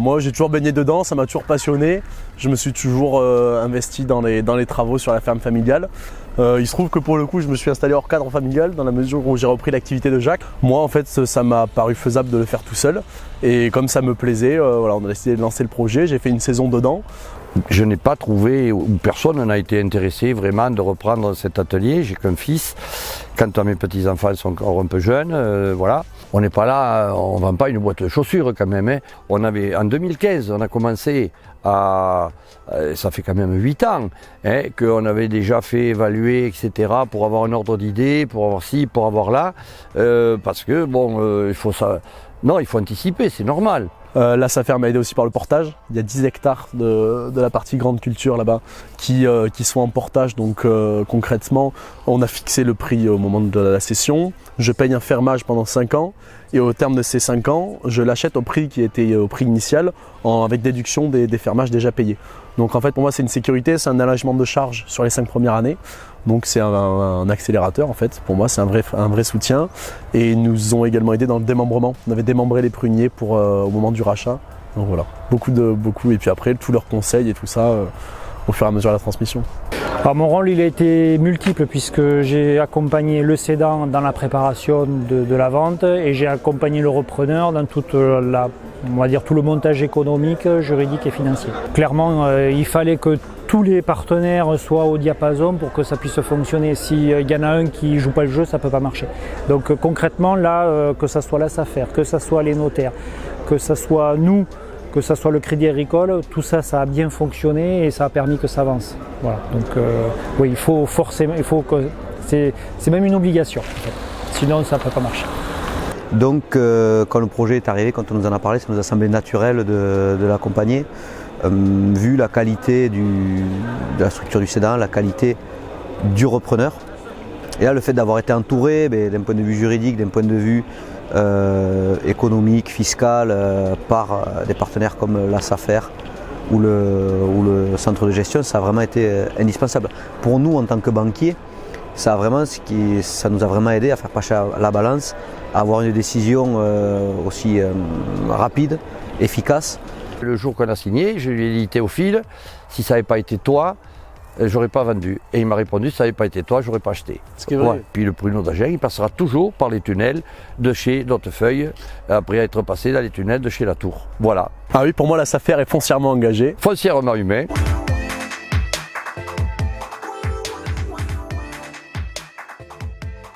Moi j'ai toujours baigné dedans, ça m'a toujours passionné. Je me suis toujours investi dans les travaux sur la ferme familiale. Il se trouve que pour le coup je me suis installé hors cadre familial dans la mesure où j'ai repris l'activité de Jacques. Moi en fait ça m'a paru faisable de le faire tout seul et comme ça me plaisait, voilà, on a décidé de lancer le projet, j'ai fait une saison dedans. Je n'ai pas trouvé, ou personne n'a été intéressé vraiment de reprendre cet atelier. J'ai qu'un fils. Quand mes petits-enfants sont encore un peu jeunes, voilà. On n'est pas là, on ne vend pas une boîte de chaussures quand même. Hein. En 2015, on a commencé à... Ça fait quand même 8 ans hein, qu'on avait déjà fait évaluer, etc. pour avoir un ordre d'idée, pour avoir ci, pour avoir là. Parce que, bon, il faut ça... Non, il faut anticiper, c'est normal. La SAFER m'a aidé aussi par le portage. Il y a 10 hectares de la partie grande culture là-bas qui sont en portage. Donc concrètement, on a fixé le prix au moment de la cession. Je paye un fermage pendant 5 ans et au terme de ces 5 ans, je l'achète au prix qui était au prix initial avec déduction des fermages déjà payés. Donc en fait pour moi c'est une sécurité, c'est un allègement de charges sur les 5 premières années. Donc c'est un accélérateur en fait, pour moi c'est un vrai soutien. Et ils nous ont également aidé dans le démembrement. On avait démembré les pruniers au moment du rachat. Donc voilà, beaucoup et puis après tous leurs conseils et tout ça au fur et à mesure de la transmission. Alors, mon rôle il a été multiple puisque j'ai accompagné le cédant dans la préparation de la vente et j'ai accompagné le repreneur dans toute on va dire tout le montage économique, juridique et financier. Clairement, il fallait que tous les partenaires soient au diapason pour que ça puisse fonctionner. S'il y en a un qui ne joue pas le jeu, ça ne peut pas marcher. Donc concrètement, là, que ce soit la SAFER, que ce soit les notaires, que ce soit nous, que ce soit le Crédit Agricole, tout ça, ça a bien fonctionné et ça a permis que ça avance. Voilà. Donc oui, il faut forcément, c'est même une obligation. En fait. Sinon, ça ne peut pas marcher. Donc quand le projet est arrivé, quand on nous en a parlé, ça nous a semblé naturel de l'accompagner. Vu la qualité de la structure du cédant, la qualité du repreneur. Et là, le fait d'avoir été entouré d'un point de vue juridique, d'un point de vue économique, fiscal, par des partenaires comme la SAFER ou le centre de gestion, ça a vraiment été indispensable. Pour nous, en tant que banquiers, ça nous a vraiment aidé à faire passer la balance, à avoir une décision aussi rapide, efficace. Le jour qu'on a signé, je lui ai dit Théophile, si ça n'avait pas été toi, j'aurais pas vendu. Et il m'a répondu, si ça n'avait pas été toi, j'aurais pas acheté. Ce qui est vrai. Ouais. Puis le pruneau d'Agen, il passera toujours par les tunnels de chez Hautefeuille, après être passé dans les tunnels de chez La Tour. Voilà. Ah oui, pour moi la SAFER est foncièrement engagée. Foncièrement humain.